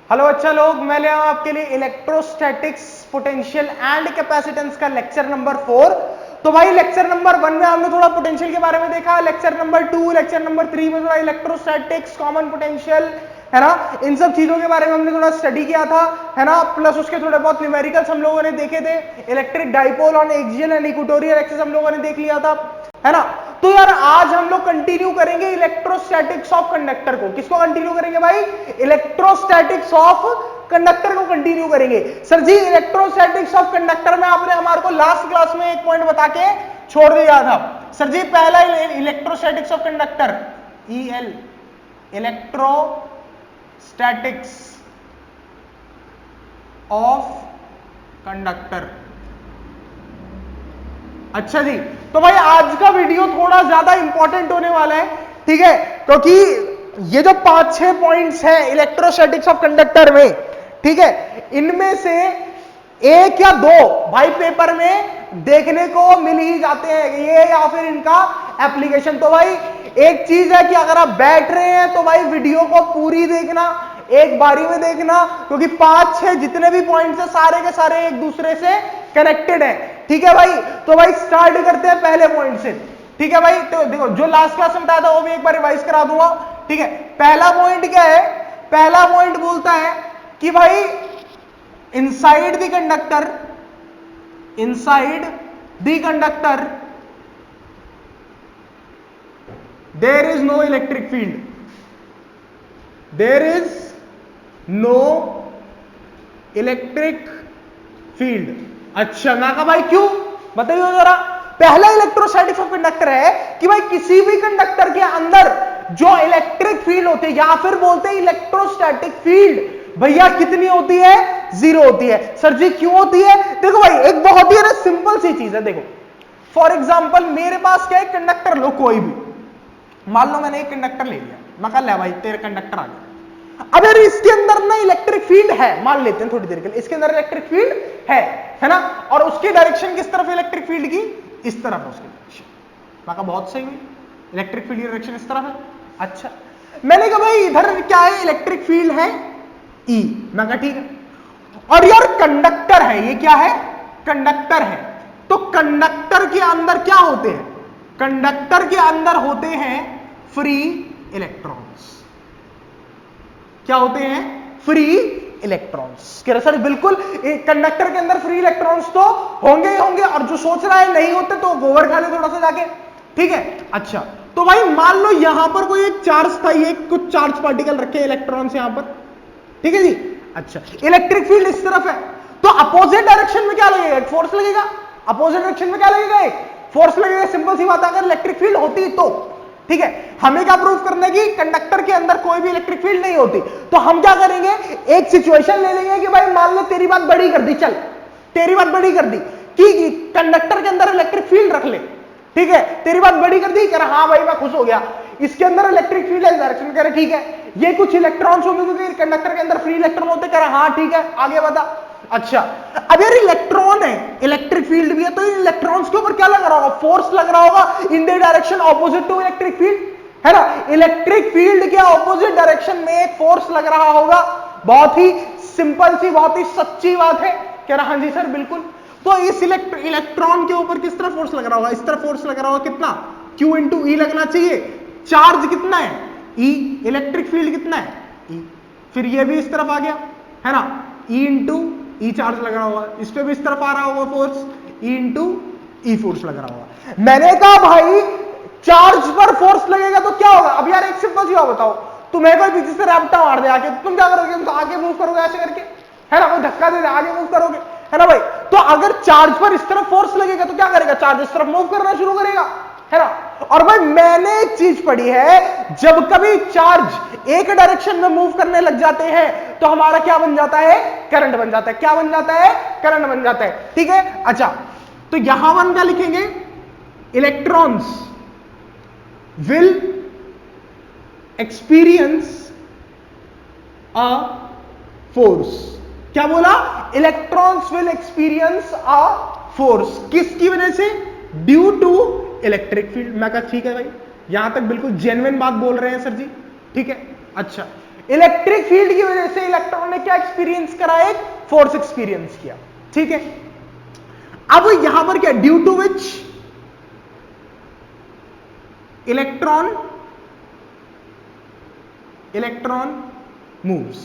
Hello अच्छा लोग, मैं ले आया हूं आपके लिए इलेक्ट्रोस्टैटिक्स पोटेंशियल एंड कैपेसिटेंस का लेक्चर नंबर 4। तो भाई लेक्चर नंबर 1 में हमने थोड़ा पोटेंशियल के बारे में देखा, लेक्चर नंबर 2 लेक्चर नंबर 3 में थोड़ा इलेक्ट्रोस्टैटिक्स कॉमन पोटेंशियल है ना, इन सब चीजों के बारे में हमने थोड़ा स्टडी किया था है ना, प्लस उसके थोड़े बहुत न्यूमेरिकल्स हम लोगों ने देखे थे। Electric dipole on axial and equatorial axis हम लोगों ने देख लिया था है ना। तो यार आज हम लोग कंटिन्यू करेंगे इलेक्ट्रोस्टैटिक्स ऑफ कंडक्टर को। किसको कंटिन्यू करेंगे भाई? इलेक्ट्रोस्टैटिक्स ऑफ कंडक्टर को कंटिन्यू करेंगे। Sir ji electrostatics of conductor में आपने हमारे को लास्ट क्लास में एक पॉइंट बता के छोड़ दिया था। सर जी पहला electrostatics of conductor EL electrostatics of conductor. अच्छा जी, तो भाई आज का वीडियो थोड़ा ज्यादा इंपॉर्टेंट होने वाला है, ठीक है, क्योंकि ये जो 5-6 पॉइंट्स हैं इलेक्ट्रोस्टैटिक्स ऑफ कंडक्टर में, ठीक है, इनमें से एक या दो भाई पेपर में देखने को मिल ही जाते हैं, ये या फिर इनका एप्लीकेशन। तो भाई एक चीज है कि अगर आप बैठ रहे हैं तो भाई वीडियो को पूरी देखना, एक बारी में देखना, क्योंकि 5-6 जितने भी पॉइंट्स हैं सारे के सारे एक दूसरे से कनेक्टेड है, ठीक है भाई। तो भाई स्टार्ट करते हैं पहले पॉइंट से, ठीक है भाई। तो देखो जो लास्ट क्लास में बताया था वो भी एक बार रिवाइज करा दूंगा, ठीक है। पहला पॉइंट क्या है? पहला पॉइंट बोलता है कि भाई inside the conductor there is no electric field, there is no electric field. अच्छा ना का भाई क्यों बताइए जरा। पहला इलेक्ट्रोस्टैटिक्स ऑफ कंडक्टर है कि भाई किसी भी कंडक्टर के अंदर जो इलेक्ट्रिक फील्ड होती है या फिर बोलते हैं इलेक्ट्रोस्टैटिक फील्ड, भैया कितनी होती है? 0 होती है। सर जी क्यों होती है? देखो भाई एक बहुत ही सिंपल सी चीज है। देखो फॉर एग्जाम्पल मेरे पास क्या है, कंडक्टर लो कोई भी, मान लो मैंने एक कंडक्टर ले लिया, मैं कहा ले भाई तेरे कंडक्टर आ गया। अब यार इसके अंदर ना इलेक्ट्रिक फील्ड है, मान लेते हैं थोड़ी देर के लिए, इसके अंदर इलेक्ट्रिक फील्ड है ना, और उसकी डायरेक्शन किस तरफ इलेक्ट्रिक फील्ड की? इस तरफ है उसकी डायरेक्शन। मैं कहा बहुत सही हुई, इलेक्ट्रिक फील्ड की डायरेक्शन इस तरफ है। अच्छा मैंने कहा भाई इधर क्या है? इलेक्ट्रिक फील्ड है E। मैं कहा ठीक है, और यार कंडक्टर है, ये क्या है? कंडक्टर है। तो कंडक्टर के अंदर क्या होते हैं? कंडक्टर के अंदर होते हैं फ्री इलेक्ट्रॉन्स। क्या होते हैं? Free electrons. कह रहे सर बिल्कुल कंडक्टर के अंदर फ्री इलेक्ट्रॉन्स तो होंगे ही होंगे, और जो सोच रहा है नहीं होते तो गोबर खा ले थोड़ा सा जाके, ठीक है। अच्छा तो भाई मान लो यहां पर कोई एक चार्ज था, ये कुछ चार्ज पार्टिकल रखे इलेक्ट्रॉन्स यहां पर, ठीक है जी। अच्छा इलेक्ट्रिक फील्ड इस तरफ है, तो अपोजिट डायरेक्शन में क्या लगेगा? एक फोर्स लगेगा। अपोजिट डायरेक्शन में क्या लगेगा? एक फोर्स लगेगा। सिंपल सी बात है, अगर इलेक्ट्रिक फील्ड होती तो, ठीक है। हमें क्या प्रूव करना है कि कंडक्टर के अंदर कोई भी इलेक्ट्रिक फील्ड नहीं होती। तो हम क्या करेंगे, एक सिचुएशन ले लेंगे कि भाई मान लो तेरी बात बड़ी कर दी, चल तेरी बात बड़ी कर दी कि कंडक्टर के अंदर इलेक्ट्रिक फील्ड रख ले, ठीक है। तेरी बात बड़ी कर दी, कह रहा हाँ भाई मैं खुश हो गया, इसके अंदर इलेक्ट्रिक फील्ड है, डायरेक्शन कह रहे ठीक है, ये कुछ इलेक्ट्रॉन्स होंगे क्योंकि कंडक्टर के अंदर फ्री इलेक्ट्रॉन होते, कह रहा हाँ ठीक है आगे बता। अच्छा अब यार इलेक्ट्रॉन है, इलेक्ट्रिक फील्ड भी है, तो इन इलेक्ट्रॉन्स के ऊपर क्या लग रहा होगा? फोर्स लग रहा होगा in the direction opposite to electric field, है ना। इलेक्ट्रिक फील्ड के ऑपोजिट डायरेक्शन में एक फोर्स लग रहा होगा। बहुत ही सिंपल सी, बहुत ही सच्ची बात है। कह रहा हाँ जी सर बिल्कुल। तो इस इलेक्ट्रॉन के ऊपर किस तरह फोर्स लग रहा होगा? इस तरह फोर्स लग रहा होगा, कितना? Q इंटू E लगना चाहिए। चार्ज कितना है? E। इलेक्ट्रिक फील्ड कितना है? E। फिर ये भी इस तरफ आ गया, है ना, E इंटू E चार्ज लग रहा होगा, इस पे भी इस तरफ आ रहा होगा force, E into E force लग रहा होगा। मैंने कहा भाई चार्ज पर फोर्स लगेगा तो क्या होगा? अब यार एक सिंपल सी बात बताओ, तुम्हें कोई पीछे से रैप्टा मार दे आके, तुम क्या करोगे? तुम तो आगे मूव करोगे ऐसे करके, है ना, कोई धक्का दे दे आगे मूव करोगे, है ना भाई। तो अगर चार्ज पर इस तरफ फोर्स लगेगा तो क्या करेगा? चार्ज इस तरफ मूव करना शुरू करेगा, है ना। और भाई मैंने एक चीज पढ़ी है, जब कभी चार्ज एक डायरेक्शन में मूव करने लग जाते हैं तो हमारा क्या बन जाता है? करंट बन जाता है। क्या बन जाता है? करंट बन जाता है, ठीक है। अच्छा तो यहां वन क्या लिखेंगे? Electrons will experience a force. क्या बोला? Electrons will experience a force. किसकी वजह से? Due to electric field. मैं कहा ठीक है भाई, यहां तक बिल्कुल जेन्युइन बात बोल रहे हैं सर जी, ठीक है। अच्छा इलेक्ट्रिक फील्ड की वजह से इलेक्ट्रॉन ने क्या एक्सपीरियंस करा, एक फोर्स एक्सपीरियंस किया, ठीक है। अब यहां पर क्या, due to which electron moves,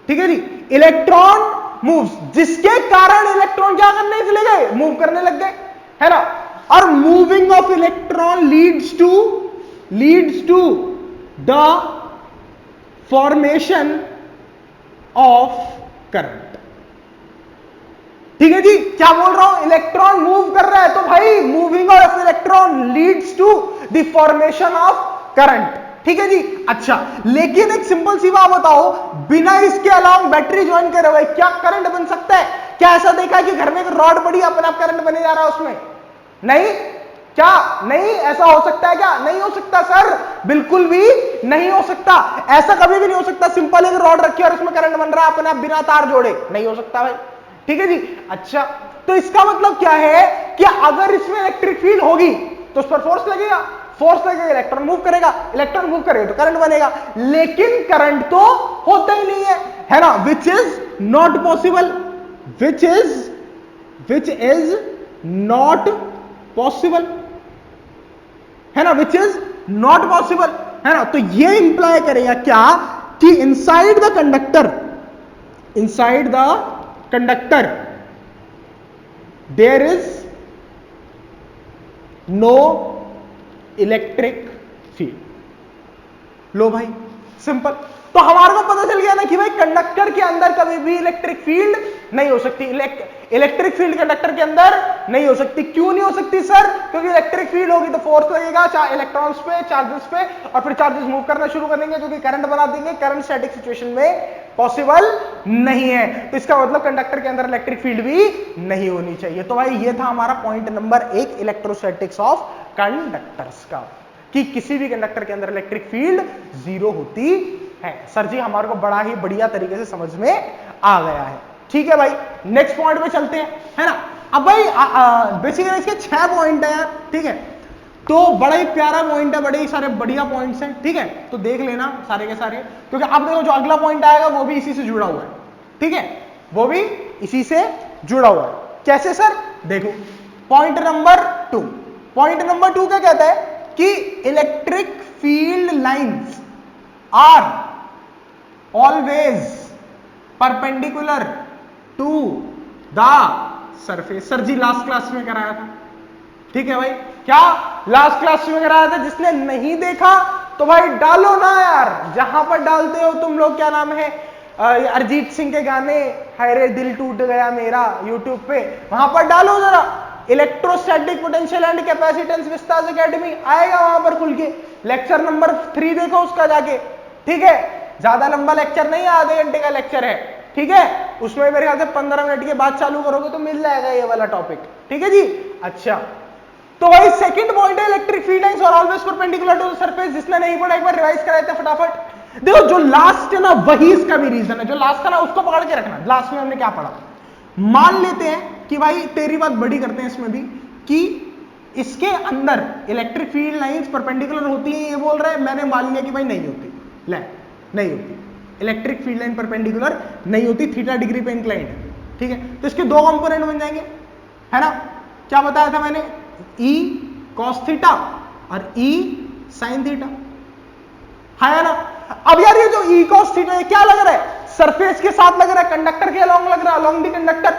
ठीक है जी, इलेक्ट्रॉन मूव्स, जिसके कारण इलेक्ट्रॉन क्या करने चले गए, मूव करने लग गए, है ना। और moving of electron leads to the formation of current, ठीक है जी। क्या बोल रहा हूं, इलेक्ट्रॉन मूव कर रहा है तो भाई moving of electron leads to the formation of current, ठीक है जी। अच्छा, लेकिन एक सिंपल सी बात बताओ, बिना इसके अलावा बैटरी ज्वाइन करे हुए क्या करंट बन सकता है? क्या ऐसा देखा है कि घर में एक रॉड पड़ी अपने आप करंट बने जा रहा है उसमें? नहीं, क्या नहीं ऐसा हो सकता है? क्या नहीं हो सकता सर, बिल्कुल भी नहीं हो सकता, ऐसा कभी भी नहीं हो सकता। सिंपल एक रॉड रखी और उसमें करंट बन रहा है अपने आप बिना तार जोड़े, नहीं हो सकता भाई, ठीक है जी। अच्छा, तो इसका मतलब क्या है कि अगर इसमें इलेक्ट्रिक फील्ड होगी तो उस पर फोर्स लगेगा, फोर्स लगेगा, इलेक्ट्रॉन मूव करेगा, इलेक्ट्रॉन मूव करेगा तो करंट बनेगा, लेकिन करंट तो होता ही नहीं है ना, which is not possible, which is not possible, है ना, विच इज नॉट पॉसिबल, है ना। तो ये इंप्लाई करेगा क्या कि inside the conductor there is no electric field. लो भाई, सिंपल। तो हमारे को पता चल गया ना कि भाई कंडक्टर के अंदर कभी भी इलेक्ट्रिक फील्ड नहीं हो सकती, इलेक्ट्रिक फील्ड कंडक्टर के अंदर नहीं हो सकती। क्यों नहीं हो सकती सर? क्योंकि इलेक्ट्रिक फील्ड होगी तो फोर्स लगेगा इलेक्ट्रॉन्स पे, चार्जेस पे, और फिर चार्जेस मूव करना शुरू कर देंगे जो कि करंट बना देंगे। करंट स्टैटिक सिचुएशन में पॉसिबल नहीं है, तो इसका मतलब कंडक्टर के अंदर इलेक्ट्रिक फील्ड भी नहीं होनी चाहिए। तो भाई ये था हमारा point number 1 electrostatics of conductors का, कि किसी भी कंडक्टर के अंदर इलेक्ट्रिक फील्ड जीरो होती है। सर जी हमारे को बड़ा ही बढ़िया तरीके से समझ में आ गया है, ठीक है भाई। नेक्स्ट पॉइंट पे चलते हैं, है ना। अब भाई बेसिकली इसके 6 पॉइंट है यार, ठीक है, तो बड़ा ही प्यारा पॉइंट है, बड़े ही सारे बढ़िया पॉइंट्स हैं, ठीक है, तो देख लेना सारे के सारे, क्योंकि अब देखो जो अगला पॉइंट आएगा वो भी इसी से जुड़ा हुआ है, ठीक है, वो भी इसी से जुड़ा हुआ है। कैसे सर? देखो पॉइंट नंबर 2, पॉइंट नंबर 2 क्या कहता है कि electric field lines are always perpendicular to the surface. Sir ji last class में कराया था, ठीक है भाई, क्या लास्ट क्लास में कराया था? जिसने नहीं देखा तो भाई डालो ना यार, जहां पर डालते हो तुम लोग, क्या नाम है, अरिजीत सिंह के गाने हाय रे दिल टूट गया मेरा, यूट्यूब पे वहां पर डालो जरा, electrostatic potential and capacitance Vistas academy आएगा, वहां पर खुल के लेक्चर नंबर 3 देखो उसका जाके, ठीक है। ज्यादा लंबा लेक्चर नहीं है, आधे घंटे का लेक्चर है, ठीक है, उसमें मेरे ख्याल से 15 मिनट के बाद चालू करोगे तो मिल जाएगा ये वाला टॉपिक, ठीक है जी। अच्छा, तो भाई सेकंड पॉइंट है electric field lines are always perpendicular to the surface. जिसने नहीं पढ़ा एक बार रिवाइज कराए थे फटाफट। देखो जो लास्ट है ना वही इसका भी रीजन है, जो लास्ट था ना उसको पकड़ के रखना। लास्ट में हमने क्या पढ़ा, मान लेते हैं कि भाई तेरी बात बड़ी करते हैं इसमें भी, कि इसके अंदर इलेक्ट्रिक फील्ड लाइंस परपेंडिकुलर होती है, ये बोल रहा है, मैंने मान लिया कि भाई नहीं होती, ले नहीं होती, इलेक्ट्रिक फील्ड लाइन परपेंडिकुलर नहीं होती, थीटा डिग्री पे इंक्लाइंड है, ठीक है। तो इसके 2 कंपोनेंट बन जाएंगे, है ना। क्या बताया था मैंने, E cos थीटा और E sin थीटा, है ना। अब यार ये जो E cos थीटा है क्या लग रहा है, सरफेस के साथ लग रहा है, कंडक्टर के अलोंग लग रहा है, अलोंग द कंडक्टर।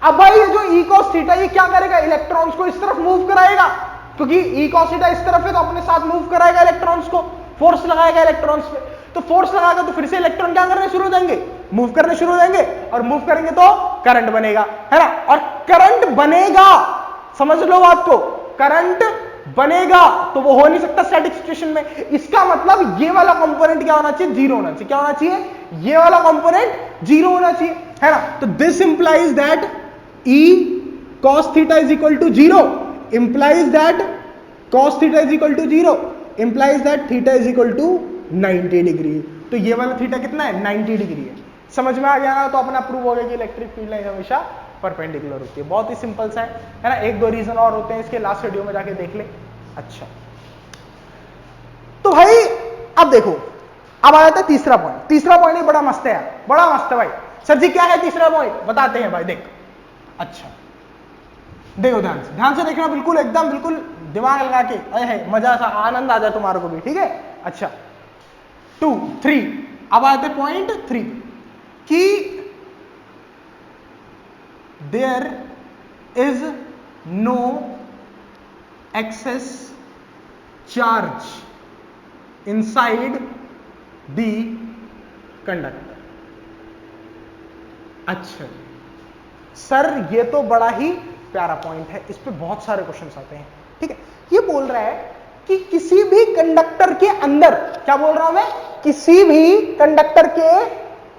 अब भाई ये जो E cos थीटा ये क्या करेगा, इलेक्ट्रॉन्स को इस तरफ मूव कराएगा, क्योंकि E cos थीटा इस तरफ है तो अपने साथ मूव कराएगा इलेक्ट्रॉन्स को, फोर्स लगाएगा इलेक्ट्रॉन्स पे। तो फोर्स लगाएगा तो फिर से इलेक्ट्रॉन क्या करने शुरू हो जाएंगे, मूव करने शुरू हो जाएंगे, और मूव करेंगे तो करंट बनेगा, है ना। और करंट बनेगा, समझ लो बात को, करंट बनेगा तो वो हो नहीं सकता स्टैटिक सिचुएशन में। इसका मतलब ये वाला कंपोनेंट क्या होना चाहिए, जीरो होना चाहिए। क्या होना चाहिए, ये वाला कंपोनेंट जीरो होना चाहिए, है ना। तो this implies that E cos theta is equal to zero, implies that cos theta is equal to zero, implies that theta is equal to 90 degree. तो ये वाला थीटा कितना है, 90 डिग्री है। समझ में आ गया ना, तो अपना प्रूव हो गया कि इलेक्ट्रिक फील्ड लाइन हमेशा परपेंडिकुलर होती है। बहुत ही सिंपल सा है ना। 1-2 रीजन और होते हैं इसके, लास्ट वीडियो में जाके देख ले। अच्छा, तो भाई अब देखो, अब आया था तीसरा पॉइंट। तीसरा पॉइंट ही बड़ा मस्त है यार, बड़ा मस्त है भाई। सर जी क्या है तीसरा पॉइंट, बताते हैं भाई। देख, अच्छा देखो ध्यान से देखना, बिल्कुल एकदम बिल्कुल दिमाग लगा के, अरे मजा सा आनंद आ जाए तुम्हारे को भी, ठीक है। अच्छा 2 3, अब आते पॉइंट 3 कि there is no excess charge inside the conductor. अच्छा सर ये तो बड़ा ही प्यारा पॉइंट है, इस पे बहुत सारे क्वेश्चंस आते हैं, ठीक है। ये बोल रहा है कि किसी भी कंडक्टर के अंदर, क्या बोल रहा हूं मैं, किसी भी कंडक्टर के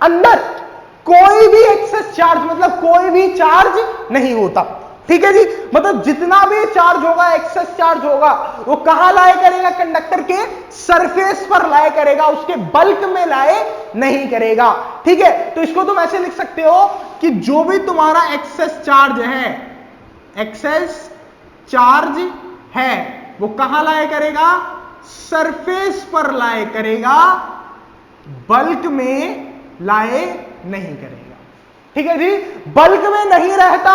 अंदर कोई भी एक्सेस चार्ज, मतलब कोई भी चार्ज नहीं होता, ठीक है जी। मतलब जितना भी चार्ज होगा, एक्सेस चार्ज होगा, वो कहां लाए करेगा, कंडक्टर के सरफेस पर लाए करेगा, उसके बल्क में लाए नहीं करेगा, ठीक है। तो इसको तुम ऐसे लिख सकते हो कि जो भी तुम्हारा एक्सेस चार्ज है, एक्सेस चार्ज है, वो कहां लाए करेगा, सरफेस पर लाए करेगा, बल्क में लाए नहीं करेगा, ठीक है जी। बल्क में नहीं रहता,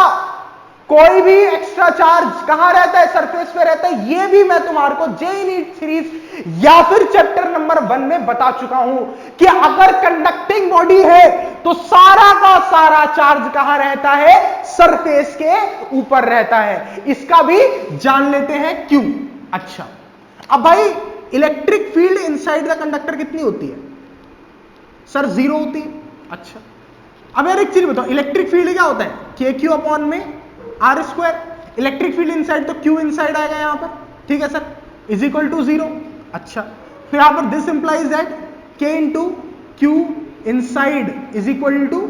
कोई भी एक्स्ट्रा चार्ज कहां रहता है, सरफेस पे रहता है। ये भी मैं तुम्हारे को जेईई नीट सीरीज या फिर चैप्टर नंबर 1 में बता चुका हूं कि अगर कंडक्टिंग बॉडी है तो सारा का सारा चार्ज कहां रहता है, सरफेस के ऊपर रहता है। इसका भी जान लेते हैं क्यों। अच्छा अब भाई electric field inside the conductor कितनी होती है, सर 0 होती है। अच्छा अब यार एक चीज बताओ, इलेक्ट्रिक फील्ड क्या होता है, के क्यू अपॉन में R square. Electric field inside तो क्यू इनसाइड आएगा यहां पर, ठीक है सर, इज इक्वल टू 0। अच्छा तो यहां पर this implies that K into Q inside is equal to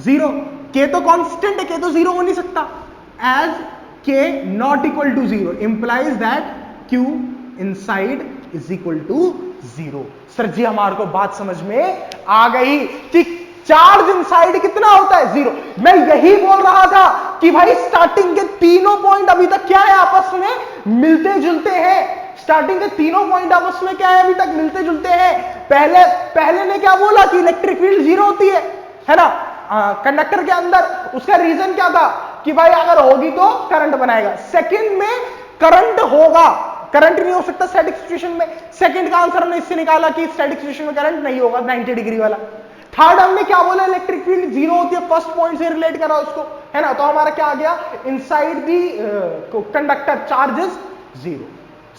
0। K तो कांस्टेंट है, के तो 0 हो नहीं सकता, एज के not equal to 0 implies that Q inside is equal to 0। Sir ji हमारे को बात समझ में आ गई कि चार्ज इनसाइड कितना होता है, 0। मैं यही बोल रहा था कि भाई स्टार्टिंग के तीनों पॉइंट अभी तक क्या है, आपस में मिलते जुलते हैं। स्टार्टिंग के तीनों पॉइंट आपस में क्या है, अभी तक मिलते जुलते हैं। पहले ने क्या बोला कि इलेक्ट्रिक फील्ड 0 होती है ना, कंडक्टर के अंदर। उसका रीजन क्या था कि भाई अगर होगी तो करंट बनाएगा। सेकंड में करंट होगा, करंट नहीं हो सकता स्टैटिक सिचुएशन में। सेकंड का आंसर हमने इससे निकाला कि स्टैटिक सिचुएशन में करंट नहीं होगा 90 डिग्री वाला। थर्ड हमने क्या बोला, इलेक्ट्रिक फील्ड 0 होती है, फर्स्ट पॉइंट से रिलेट करा उसको, है ना। तो हमारा क्या आ गया, इनसाइड दी कंडक्टर चार्जेस 0।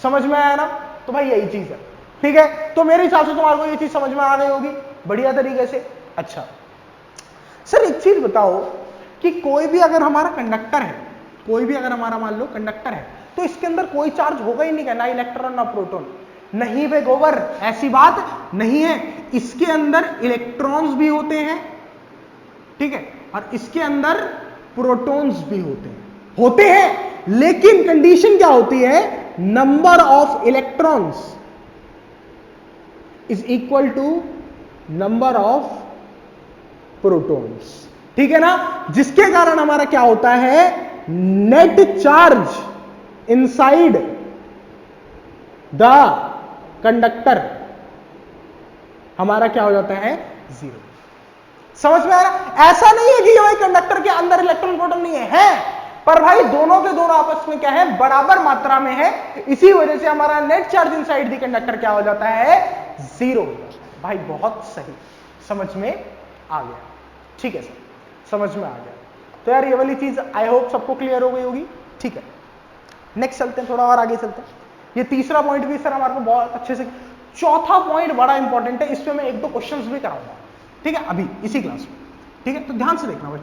समझ में आया ना। तो भाई यही चीज है, ठीक है। तो मेरे हिसाब से तुम्हारे को ये चीज समझ में आ गई होगी बढ़िया तरीके से। अच्छा सर एक चीज बताओ कि कोई भी अगर हमारा कंडक्टर है, कोई भी अगर हमारा मान लो कंडक्टर है, तो इसके अंदर कोई चार्ज होगा ही नहीं, ना इलेक्ट्रॉन ना प्रोटॉन। नहीं बे गोबर, ऐसी बात नहीं है। इसके अंदर इलेक्ट्रॉन्स भी होते हैं, ठीक है, और इसके अंदर प्रोटॉन्स भी होते हैं, लेकिन कंडीशन क्या होती है, number of electrons is equal to number of protons, ठीक है ना। जिसके कारण हमारा क्या होता है, net charge inside the conductor हमारा क्या हो जाता है, 0। समझ में आ रहा। ऐसा नहीं है कि भाई कंडक्टर के अंदर इलेक्ट्रॉन प्रोटॉन नहीं है, पर भाई दोनों के दोनों आपस में क्या है, बराबर मात्रा में है। इसी वजह से हमारा net charge inside the conductor क्या हो जाता है, 0। भाई बहुत सही, समझ में आ गया, ठीक है सर, समझ में आ गया। तो यार ये वाली चीज आई होप सबको क्लियर हो गई होगी, ठीक है। नेक्स्ट चलते हैं, थोड़ा और आगे चलते हैं। ये तीसरा पॉइंट भी सर हमारे को बहुत अच्छे से, चौथा पॉइंट बड़ा इंपॉर्टेंट है, इस पे मैं 1-2 क्वेश्चंस भी कराऊंगा, ठीक है, अभी इसी क्लास में, ठीक है। तो ध्यान से देखना भाई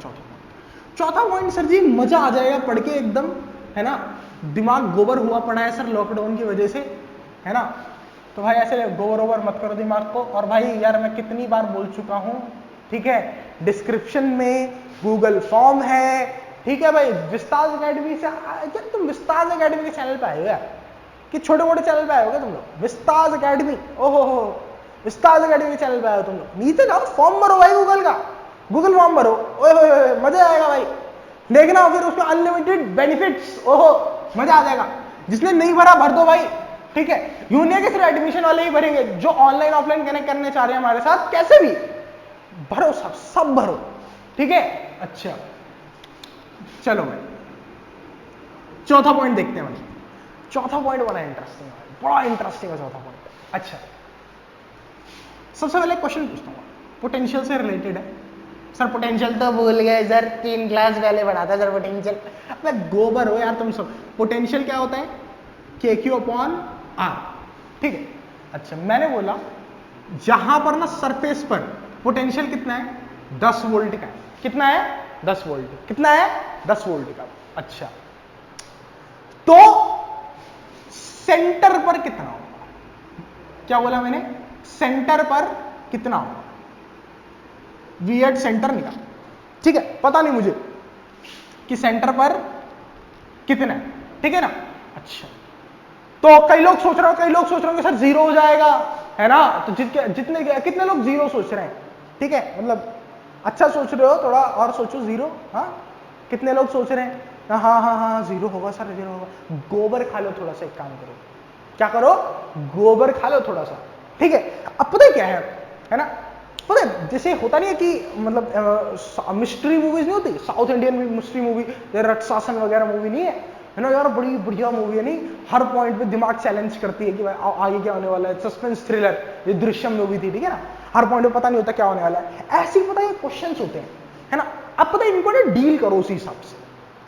चौथा पॉइंट सर जी मजा आ जाएगा पढ़ के एकदम, है ना। दिमाग गोबर हुआ पड़ा है सर लॉकडाउन की वजह से, है ना। तो भाई ऐसे गोबर ओवर मत करो दिमाग को। और भाई यार मैं कितनी बार बोल चुका हूं, ठीक है, डिस्क्रिप्शन में गूगल फॉर्म है, ठीक है भाई। विस्तार एकेडमी से, यार तुम विस्तार एकेडमी के चैनल पे आए हो यार, कि छोटे मोटे चैनल पे आए होगे तुम लोग, विस्तार एकेडमी, ओहो हो, विस्तार एकेडमी के चैनल पे आए हो तुम लोग। नीचे जाओ, फॉर्म भरो भाई गूगल का, गूगल फॉर्म भरो, ओए मजा आएगा भाई, देखना। फिर उसमें अनलिमिटेड बेनिफिट्स, ओहो मजा आ जाएगा। जिसने नहीं भरा भर दो भाई, ठीक है। यूनियन के सिर्फ एडमिशन वाले ही भरेंगे, जो ऑनलाइन ऑफलाइन कनेक्ट करने चाह रहे हैं हमारे साथ, कैसे भी भरो, सब भरो, ठीक है। अच्छा चलो भाई चौथा पॉइंट देखते हैं भाई। चौथा पॉइंट बड़ा इंटरेस्टिंग है, बड़ा इंटरेस्टिंग है चौथा पॉइंट। अच्छा सबसे पहले क्वेश्चन पूछता हूँ, पोटेंशियल से रिलेटेड है। सर पोटेंशियल तो भूल गए सर, 3 क्लास पहले पढ़ा था सर पोटेंशियल। अबे गोबर हो यार तुम सब। पोटेंशियल क्या होता है? KQ/R, ठीक है। अच्छा मैंने बोला जहां पर ना सरफेस पर पोटेंशियल कितना है? 10 वोल्ट का है। कितना है? 10 वोल्ट। कितना है? 10 वोल्ट का। अच्छा तो सेंटर पर कितना होगा? क्या बोला मैंने? सेंटर पर कितना होगा? वी एट सेंटर निकाल, ठीक है। पता नहीं मुझे कि सेंटर पर कितना है, ठीक है ना। अच्छा तो कई लोग सोच रहे हो सर जीरो हो जाएगा, है ना। तो कितने लोग जीरो सोच रहे हैं? ठीक है, मतलब अच्छा सोच रहे हो, थोड़ा और सोचो जीरो। हाँ कितने लोग सोच रहे हैं? हाँ जीरो होगा सर, जीरो होगा। गोबर खा लो थोड़ा सा, एक काम करो, क्या करो? गोबर खा लो थोड़ा सा, ठीक है। अब पता है क्या है ना, पता है जैसे होता नहीं है कि मतलब मिस्ट्री मूवीज नहीं होती, south Indian mystery movie, Ratsasan वगैरह मूवी नहीं है ना यार, बड़ी बढ़िया मूवी है। नहीं हर पॉइंट पे दिमाग चैलेंज करती है कि भाई आगे क्या होने वाला है। सस्पेंस थ्रिलर, ये दृश्यम मूवी थी, ठीक है ना। हर पॉइंट पे पता नहीं होता क्या होने वाला है। ऐसे ही पता है क्वेश्चंस होते हैं, है ना। अब पता है इनको ना डील करो उसी हिसाब से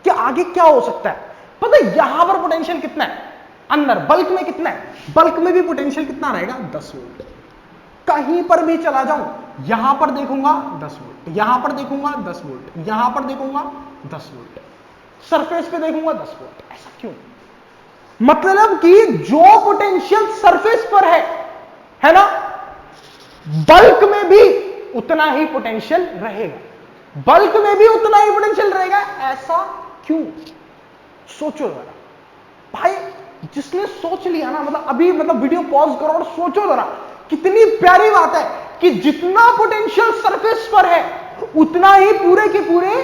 कि आगे क्या हो सकता है। पता है यहां पर पोटेंशियल कितना है? अंदर बल्क में कितना है? बल्क में भी पोटेंशियल कितना रहेगा? 10 वोल्ट। कहीं पर भी चला जाऊं, यहां पर देखूंगा 10 वोल्ट, यहां पर देखूंगा 10 वोल्ट, यहां पर देखूंगा 10 वोल्ट, सरफेस पे देखूंगा 10 वोल्ट। ऐसा क्यों? मतलब कि जो पोटेंशियल सरफेस पर है ना, बल्क में भी उतना ही पोटेंशियल रहेगा, बल्क में भी उतना ही पोटेंशियल रहेगा। ऐसा क्यों? सोचो जरा भाई, जिसने सोच लिया ना, मतलब अभी मतलब वीडियो पॉज करो और सोचो जरा, कितनी प्यारी बात है कि जितना पोटेंशियल सरफेस पर है उतना ही पूरे के पूरे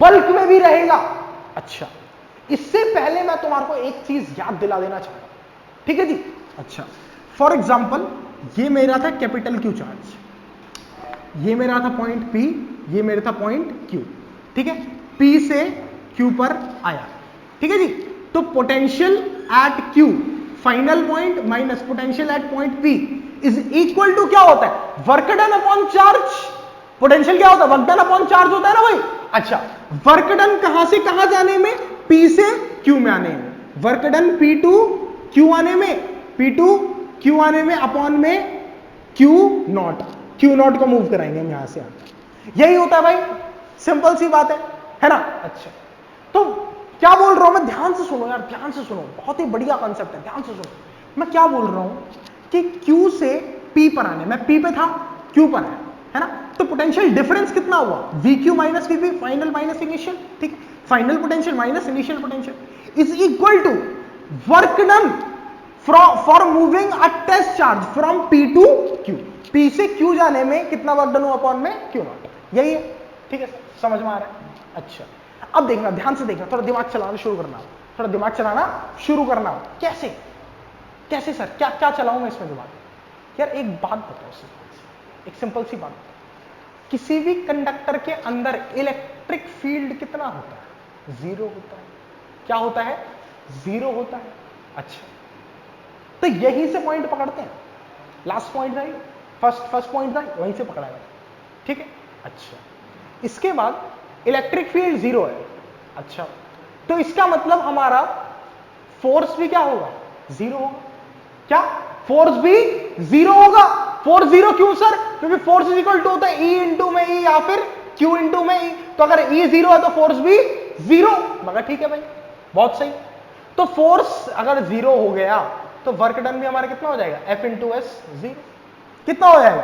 बल्क में भी रहेगा। अच्छा इससे पहले मैं तुम्हारे को एक चीज याद दिला देना चाहता हूं, ठीक है जी। अच्छा फॉर एग्जांपल ये मेरा था कैपिटल क्यू चार्ज, ये मेरा था पॉइंट P, ये मेरा था पॉइंट Q, ठीक है। P से Q पर आया, ठीक है जी। तो potential at Q final point minus potential at point P is equal to क्या होता है? Work done upon charge. Potential क्या होता है? वर्क डन अपॉन चार्ज होता है ना भाई। अच्छा वर्क डन कहां से कहां जाने में? P से Q में आने में। Work done P to Q आने में, P टू Q आने में, अपॉन में Q नॉट को मूव कराएंगे हम यहां से आगे। यही होता है भाई, सिंपल सी बात है ना। अच्छा तो क्या बोल रहा हूं मैं? ध्यान से सुनो यार, ध्यान से सुनो, बहुत ही बढ़िया कॉन्सेप्ट है, ध्यान से सुनो। मैं क्या बोल रहा हूं कि Q से P पर आने, मैं P पे था, Q पर है ना। तो पोटेंशियल डिफरेंस कितना हुआ? VQ minus VP, final minus initial, ठीक। Final potential minus initial potential is equal to work done for moving a test charge from P to Q। P से Q जाने में कितना वर्क डन हुआ upon में Q naught. यही है, ठीक है, समझ में आ रहा है। अच्छा अब देखना, ध्यान से देखना, थोड़ा दिमाग चलाना शुरू करना, थोड़ा दिमाग चलाना शुरू करना। कैसे कैसे सर, क्या क्या चलाऊं मैं इसमें दिमाग? यार एक बात बताओ, एक सिंपल सी बात, किसी भी कंडक्टर के अंदर इलेक्ट्रिक फील्ड कितना होता है? 0 होता है। क्या होता है? 0 होता है। अच्छा तो यहीं से पॉइंट पकड़ते हैं, लास्ट पॉइंट था, फर्स्ट पॉइंट था, वहीं से पकड़ा गया, ठीक है। अच्छा इसके बाद इलेक्ट्रिक फील्ड 0 है। अच्छा तो इसका मतलब हमारा फोर्स भी क्या होगा? 0 होगा। क्या? फोर्स भी 0 होगा। फोर्स 0 क्यों सर? क्योंकि फोर्स इज इक्वल टू होता है E इंटू में E या फिर Q इंटू में E। तो अगर E 0 है तो फोर्स भी 0। मगर ठीक है भाई, बहुत सही। तो फोर्स अगर 0 हो गया तो वर्क डन भी हमारा कितना हो जाएगा? F into S 0। कितना हो जाएगा?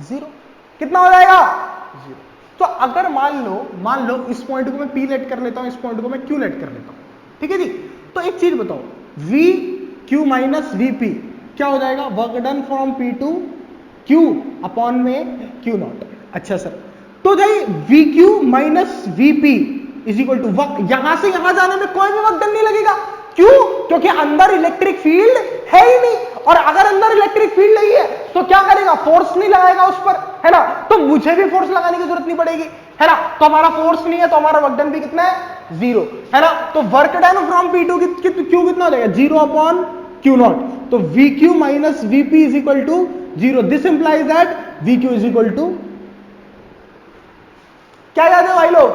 0। कितना हो जाएगा? 0। तो अगर मान लो इस पॉइंट को मैं P लेट कर लेता हूं, इस पॉइंट को मैं Q लेट कर लेता हूं, ठीक है जी। तो एक चीज बताओ, VQ माइनस VP क्या हो जाएगा? Work done from P to Q upon में Q नॉट। अच्छा सर, तो भाई VQ minus VP is equal to work, यहां से यहां जाने में कोई भी वर्क डन नहीं लगेगा। क्यों? क्योंकि अंदर इलेक्ट्रिक फील्ड है ही नहीं, और अगर अंदर इलेक्ट्रिक फील्ड नहीं है तो क्या करेगा? फोर्स नहीं लगाएगा उस पर, है ना। तो मुझे भी फोर्स लगाने की जरूरत नहीं पड़ेगी, है ना, तो हमारा फोर्स नहीं है तो हमारा वर्क डन भी कितना है, 0, है ना। तो work done from P2 Q कितना हो जाएगा, 0 अपॉन क्यू नॉट, तो VQ minus VP is equal to 0। This implies that VQ is equal to, क्या कहते हैं भाई लोग,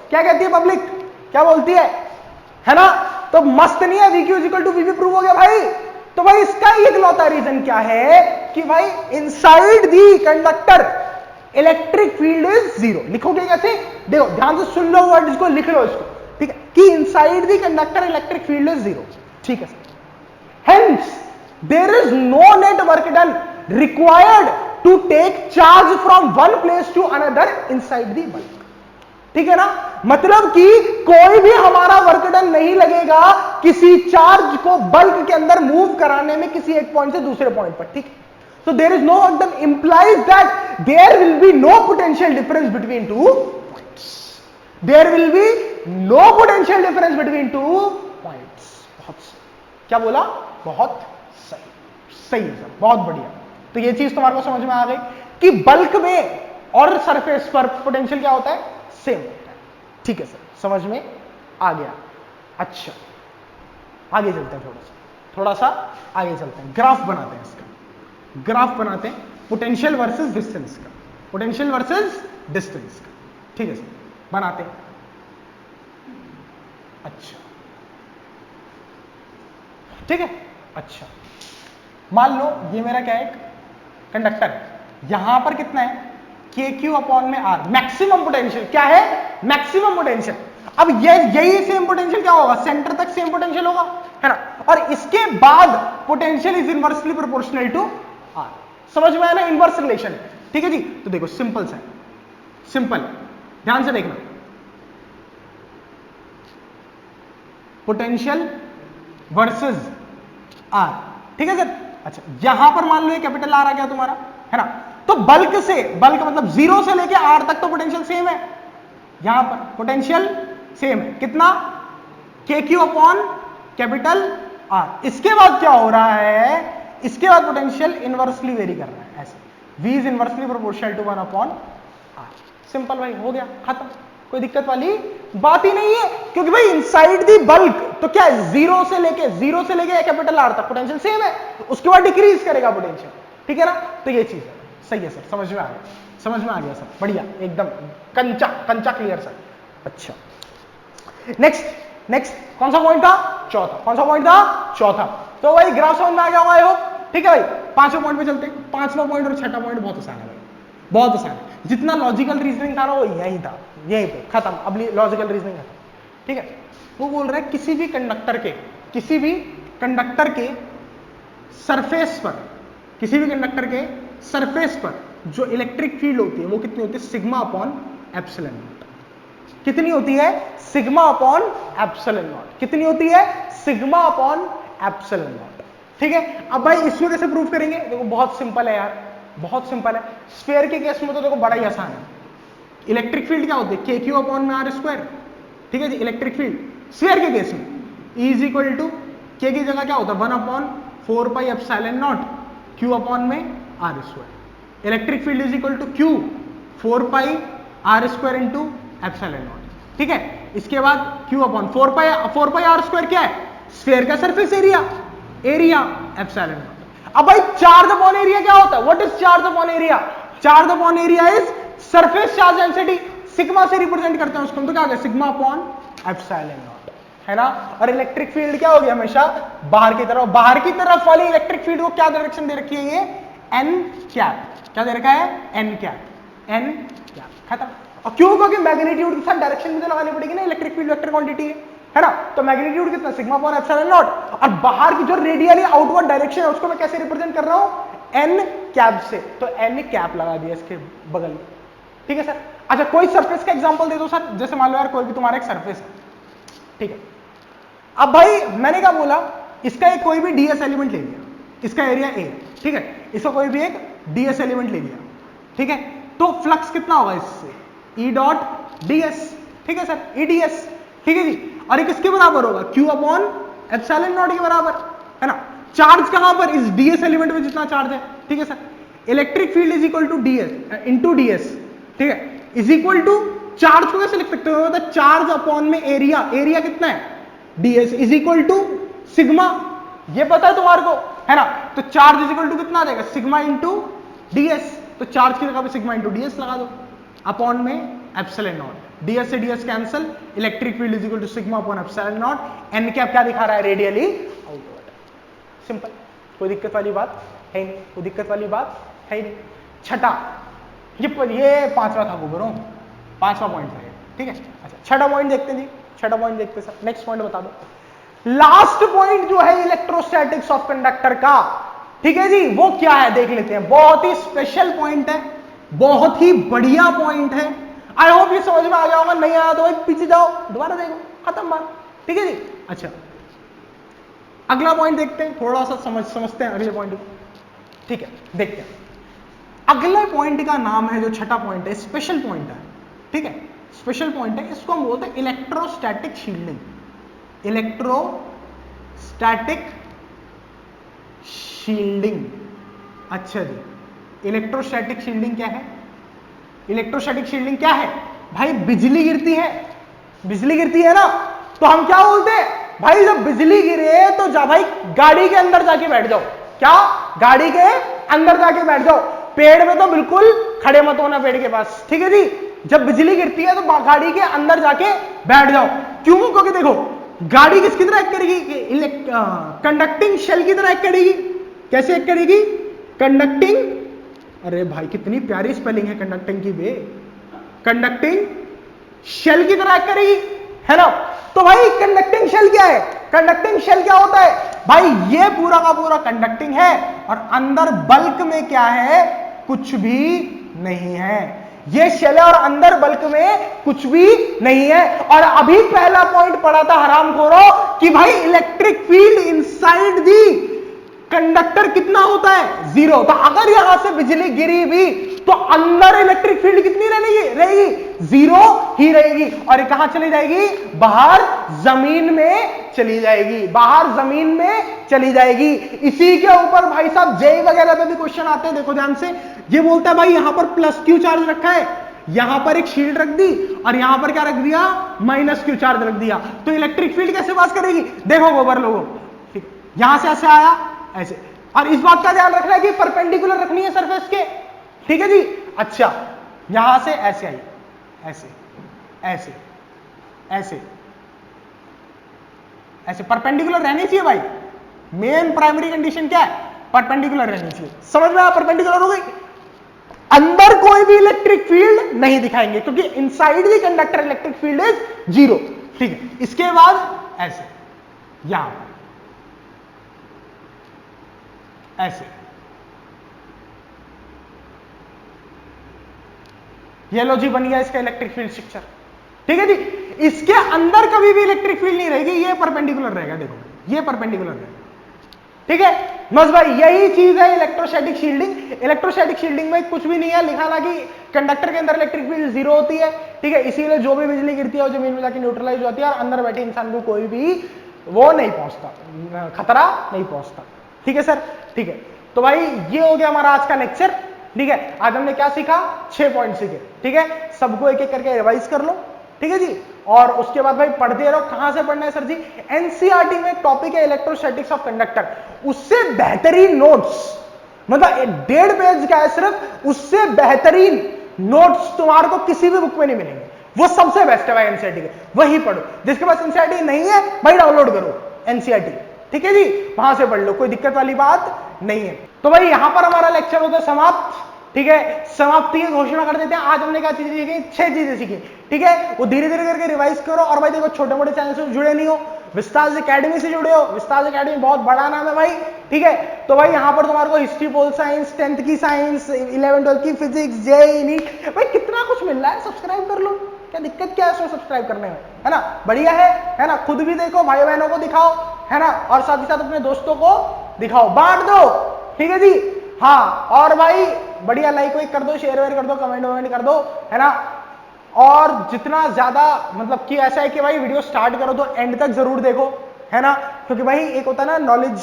क्या कहती है पब्लिक, क्या बोलती है ना। तो मस्त नहीं है, VQ is equal to VP prove हो गया भाई। तो भाई इसका इकलौता रीजन क्या है कि भाई inside the conductor electric field is 0। लिखोगे कैसे, देखो ध्यान से सुन लो वर्ड, इसको लिख लो इसको, ठीक है, कि inside the conductor electric field is 0, ठीक है sir. Hence there is no net work done required to take charge from one place to another inside the bulk, ठीक है ना। मतलब कि कोई भी हमारा वर्क डन नहीं लगेगा किसी चार्ज को बल्क के अंदर मूव कराने में किसी एक पॉइंट से दूसरे पॉइंट पर, ठीक है। So there is no work done implies that there will be no potential difference between two points. There will be no potential difference between two points. बहुत क्या बोला, बहुत सही, सही है सर, बहुत बढ़िया। तो ये चीज तुम्हारे को समझ में आ गई कि बल्क में और सरफेस पर पोटेंशियल क्या होता है, सेम होता है, ठीक है सर, समझ में आ गया। अच्छा आगे चलते हैं, थोड़ा सा आगे चलते हैं, ग्राफ बनाते हैं इसका, ग्राफ बनाते हैं पोटेंशियल वर्सेस डिस्टेंस का, पोटेंशियल वर्सेस डिस्टेंस का, ठीक है सर, बनाते हैं। अच्छा ठीक है, अच्छा मान लो ये मेरा क्या है, कंडक्टर, यहां पर कितना है, KQ अपॉन में R, मैक्सिमम पोटेंशियल क्या है, मैक्सिमम पोटेंशियल। अब यही सेम पोटेंशियल क्या होगा, सेंटर तक सेम पोटेंशियल होगा, है ना, और इसके बाद potential is inversely proportional to R। समझ में आया ना, इनवर्स रिलेशन, ठीक है जी। तो देखो सिंपल सा, सिंपल, ध्यान से देखना, पोटेंशियल वर्सेस R, ठीक है सर। अच्छा यहां पर मान लो ये कैपिटल R आ गया तुम्हारा, है ना, तो बल्क से, बल्क मतलब 0 से लेके R तक तो पोटेंशियल सेम है, यहां पर पोटेंशियल सेम है, कितना, KQ अपॉन कैपिटल R। इसके बाद क्या हो रहा है, इसके बाद पोटेंशियल इनवर्सली वेरी कर रहा है, ऐसे V is inversely proportional to 1 upon R। Simple भाई, हो गया, खत्म, कोई दिक्कत वाली बात ही नहीं है, क्योंकि भाई इनसाइड दी बल्क तो क्या है, 0 से लेके कैपिटल R तक पोटेंशियल सेम है, उसके बाद डिक्रीज करेगा पोटेंशियल, ठीक है ना। तो ये चीज है, सही है सर, समझ में आ गया, समझ में आ गया सर, बढ़िया, एकदम कंचा क्लियर सर। अच्छा नेक्स्ट कौन सा पॉइंट था, चौथा, कौन सा पॉइंट था, चौथा। तो भाई ग्राफ समझ में आ गया होगा, आई होप, ठीक है भाई। पांचवें पॉइंट पे चलते हैं, पांचवा पॉइंट और छठा पॉइंट बहुत आसान है भाई, बहुत आसान है, जितना लॉजिकल रीजनिंग था ना वो यही था, यहीं पे खत्म, अब लॉजिकल रीजनिंग खत्म, ठीक है। वो बोल रहा है किसी भी कंडक्टर के सरफेस पर, किसी भी कंडक्टर के सरफेस पर जो इलेक्ट्रिक फील्ड होती है वो कितनी होती है, सिग्मा अपॉन एप्सिलॉन नॉट। कितनी होती है, सिग्मा अपॉन एप्सिलॉन नॉट, कितनी होती है, सिग्मा अपॉन एप्सिलॉन नॉट, ठीक है। अब भाई इसको कैसे प्रूव करेंगे, देखो बहुत सिंपल है यार, बहुत सिंपल है। स्फीयर के केस में तो देखो बड़ा ही आसान है, इलेक्ट्रिक फील्ड क्या होती है, KQ अपॉन में R स्क्वायर, ठीक है जी, इलेक्ट्रिक फील्ड स्फीयर के केस में E is equal to K की जगह क्या होता है, 1 upon 4 pi epsilon naught Q upon में R square. Electric field is equal to Q 4 pi R square into epsilon naught, ठीक है। इसके बाद Q upon 4 pi R square क्या है, स्फीयर का सरफेस एरिया एप्सिलॉन नॉट। अब भाई चार्ज अपॉन एरिया क्या होता है, what is charge upon area, charge upon area is surface charge density, sigma से रिप्रेजेंट करते हैं उसको, तो क्या हो गया, सिग्मा अपॉन एप्सिलॉन नॉट, है ना। और इलेक्ट्रिक फील्ड क्या होगी, हमेशा बाहर की तरफ वाली इलेक्ट्रिक फील्ड को क्या डायरेक्शन दे रखी है, ये एन कैप, क्या दे रखा है, एन कैप, खत्म। और क्यों, क्योंकि मैग्नीट्यूड के साथ डायरेक्शन भी तो लगानी पड़ेगी ना, इलेक्ट्रिक फील्ड वेक्टर क्वांटिटी है ना, तो मैग्नीट्यूड कितना, सिग्मा अपॉन एप्सिलॉन नॉट, और बाहर की जो रेडियली आउटवर्ड डायरेक्शन है उसको मैं कैसे रिप्रेजेंट कर रहा हूं, एन कैप से, तो एन कैप लगा दिया इसके बगल में, ठीक है सर। अच्छा कोई सरफेस का एग्जांपल दे दो सर, जैसे मान लो यार कोई भी तुम्हारा एक सरफेस है, ठीक है। अब भाई मैंने क्या बोला, इसका एक कोई भी ds एलिमेंट ले लिया, इसका एरिया A, ठीक है, इसका कोई भी एक ds एलिमेंट ले लिया, ठीक है, तो फ्लक्स कितना होगा इससे, E डॉट ds, ठीक है सर, EDS, ठीक है जी। और ये किसके बराबर होगा, Q अपॉन एप्सिलॉन नॉट के बराबर, है ना। चार्ज कहां पर, इस ds एलिमेंट में जितना चार्ज है, ठीक है sir. Electric field is equal to ds into ds, ठीक है, इज इक्वल टू चार्ज को कैसे लिख सकते हो, मतलब चार्ज अपॉन में एरिया, एरिया कितना है ds is equal to sigma, ये पता है तुम्हारे को, है ना। तो चार्ज इज इक्वल टू कितना आ जाएगा, सिग्मा इंटू ds, तो चार्ज की जगह पे सिग्मा इंटू ds लगा दो, अपॉन में एप्सिलॉन नॉट, ds से ds cancel, electric field is equal to sigma upon epsilon naught, n cap क्या दिखा रहा है, रेडियली आउटवर्ड। सिंपल, कोई दिक्कत वाली बात है नहीं, कोई दिक्कत वाली बात है नहीं। छठा, ये पांचवा था गुबरों, पांचवा पॉइंट है, ठीक है। अच्छा छठा पॉइंट देखते हैं जी, छठा पॉइंट देखते हैं सर, नेक्स्ट पॉइंट बता दो। लास्ट पॉइंट जो है इलेक्ट्रोस्टैटिक्स ऑफ कंडक्टर का, ठीक है जी, वो क्या है देख लेते हैं। बहुत ही स्पेशल पॉइंट है, बहुत ही बढ़िया पॉइंट है। आई होप ये समझ में आ गया होगा, नहीं आया तो भाई पीछे जाओ दोबारा देखो, खत्म बात, ठीक है जी। अच्छा अगला पॉइंट देखते हैं, थोड़ा सा समझते हैं अगले पॉइंट को, ठीक है देखते हैं। अगले पॉइंट का नाम है, जो छठा पॉइंट है, स्पेशल पॉइंट है, ठीक है, स्पेशल पॉइंट है। इसको हम बोलते हैं इलेक्ट्रोस्टैटिक शील्डिंग, इलेक्ट्रोस्टैटिक शील्डिंग। अच्छा जी, इलेक्ट्रोस्टैटिक शील्डिंग क्या है, इलेक्ट्रोस्टैटिक शील्डिंग क्या है भाई, बिजली गिरती है, बिजली गिरती है ना, तो हम क्या बोलते हैं भाई, जब बिजली गिरे तो जा भाई गाड़ी के अंदर जाके बैठ जाओ, क्या गाड़ी के अंदर जाके बैठ जाओ, पेड़ में तो बिल्कुल खड़े मत होना पेड़ के पास, ठीक है जी। जब बिजली गिरती है तो गाड़ी के अंदर जाके बैठ जाओ, क्यों, क्योंकि देखो गाड़ी किसकी तरह एक्ट करेगी, कंडक्टिंग शेल की तरह एक्ट करेगी। कैसे एक्ट करेगी, कंडक्टिंग, अरे भाई कितनी प्यारी स्पेलिंग है कंडक्टिंग की बे, कंडक्टिंग शेल की तरह एक्ट करेगी, है ना। तो भाई कंडक्टिंग शेल क्या है, कंडक्टिंग शेल क्या होता है भाई, ये पूरा का पूरा कंडक्टिंग है और अंदर बल्क में क्या है, कुछ भी नहीं है, ये शेल है और अंदर बल्क में कुछ भी नहीं है। और अभी पहला पॉइंट पढ़ा था हरामखोरों कि भाई electric field inside the conductor कितना होता है, जीरो। तो अगर यहां से बिजली गिरी भी तो अंदर इलेक्ट्रिक फील्ड कितनी रहेगी, जीरो ही रहेगी, और ये कहां चली जाएगी, बाहर जमीन में चली जाएगी, बाहर जमीन में चली जाएगी। इसी के ऊपर भाई साहब जेई वगैरह पे भी क्वेश्चन आते हैं, देखो ध्यान से, ये बोलता है भाई यहां पर प्लस क्यू चार्ज रखा है, यहां पर एक शील्ड रख दी और यहां पर क्या रख दिया, माइनस क्यू चार्ज रख दिया, तो इलेक्ट्रिक फील्ड कैसे पास करेगी, देखो गोबर लोगों, ठीक, यहां से ऐसे आया ऐसे, और इस बात का ध्यान रखना है कि परपेंडिकुलर रखनी है सरफेस के, ठीक है जी। अच्छा यहां से ऐसे आई, ऐसे ऐसे ऐसे ऐसे परपेंडिकुलर रहनी चाहिए भाई, मेन प्राइमरी कंडीशन क्या है, परपेंडिकुलर रहनी चाहिए। समझ में आया, परपेंडिकुलर हो गई, अंदर कोई भी इलेक्ट्रिक फील्ड नहीं दिखाएंगे क्योंकि inside the conductor electric field is zero, ठीक है। इसके बाद ऐसे, यहां ऐसे, ये लो जी बन गया इसका इलेक्ट्रिक फील्ड स्ट्रक्चर, ठीक है जी। इसके अंदर कभी भी इलेक्ट्रिक फील्ड नहीं रहेगी, ये परपेंडिकुलर रहेगा, देखो ये परपेंडिकुलर रहेगा, ठीक है। बस भाई यही चीज है इलेक्ट्रोस्टैटिक शील्डिंग। इलेक्ट्रोस्टैटिक शील्डिंग में कुछ भी नहीं है, लिखा ना कि कंडक्टर के अंदर इलेक्ट्रिक फील्ड जीरो होती है, ठीक है, इसीलिए जो भी बिजली गिरती है वो जमीन में जाके न्यूट्रलाइज होती है और अंदर बैठे इंसान को कोई भी वो नहीं पहुंचता, खतरा नहीं पहुंचता, ठीक है सर, ठीक है। तो भाई ये हो गया हमारा आज का लेक्चर, ठीक है। आज हमने क्या सीखा, 6 पॉइंट सीखे, ठीक है। सबको एक एक करके रिवाइज कर लो, ठीक है जी। और उसके बाद भाई पढ़ते रहो। कहां से पढ़ना है सर जी, एनसीईआरटी में एक टॉपिक है इलेक्ट्रोस्टैटिक्स ऑफ कंडक्टर, उससे बेहतरीन नोट्स, मतलब 1.5 पेज का है सिर्फ, उससे बेहतरीन नोट्स तुम्हारे को किसी भी बुक में नहीं मिलेंगे, वो सबसे बेस्ट है भाई एनसीईआरटी के, वही पढ़ो। जिसके पास एनसीईआरटी नहीं है भाई डाउनलोड करो एनसीईआरटी, ठीक है जी, वहां से पढ़ लो, कोई दिक्कत वाली बात नहीं है। तो भाई यहां पर हमारा लेक्चर होता है समाप्त, ठीक है। समाप्ति की घोषणा कर देते हैं। आज हमने क्या चीजें सीखी, 6 चीजें सीखी, ठीक है। वो धीरे धीरे करके रिवाइज करो। और भाई देखो छोटे मोटे चैनल से जुड़े नहीं हो, विस्तार एकेडमी से जुड़े हो, विस्तार एकेडमी बहुत बड़ा नाम है भाई, ठीक है। तो भाई यहाँ पर तुम्हारे को हिस्ट्री, पोल साइंस, 10th की साइंस, 11th 12th की फिजिक्स, जेईई नीट, भाई कितना कुछ मिल रहा है, सब्सक्राइब कर लो, क्या दिक्कत क्या है उसमें सब्सक्राइब करने में, है ना, बढ़िया है ना। खुद भी देखो, भाई बहनों को दिखाओ, है ना, और साथ ही साथ अपने दोस्तों को दिखाओ, बांट दो, ठीक है जी। हाँ, और भाई बढ़िया लाइक वाइक कर दो, शेयर वेयर कर दो, कमेंट वमेंट कर दो, है ना। और जितना ज्यादा मतलब कि ऐसा है कि भाई वीडियो स्टार्ट करो तो एंड तक जरूर देखो, है ना, क्योंकि भाई एक होता है ना नॉलेज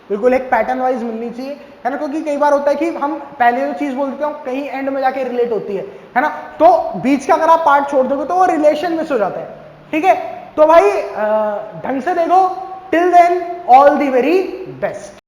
बिल्कुल एक पैटर्न वाइज मिलनी चाहिए, है ना, क्योंकि कई बार होता है कि हम पहले जो चीज बोलते हैं कहीं एंड में जाके रिलेट होती है ना, तो बीच का अगर आप पार्ट छोड़ दोगे तो वो रिलेशन मिस हो जाता है, ठीक है। तो भाई ढंग से देखो, till then all the very best.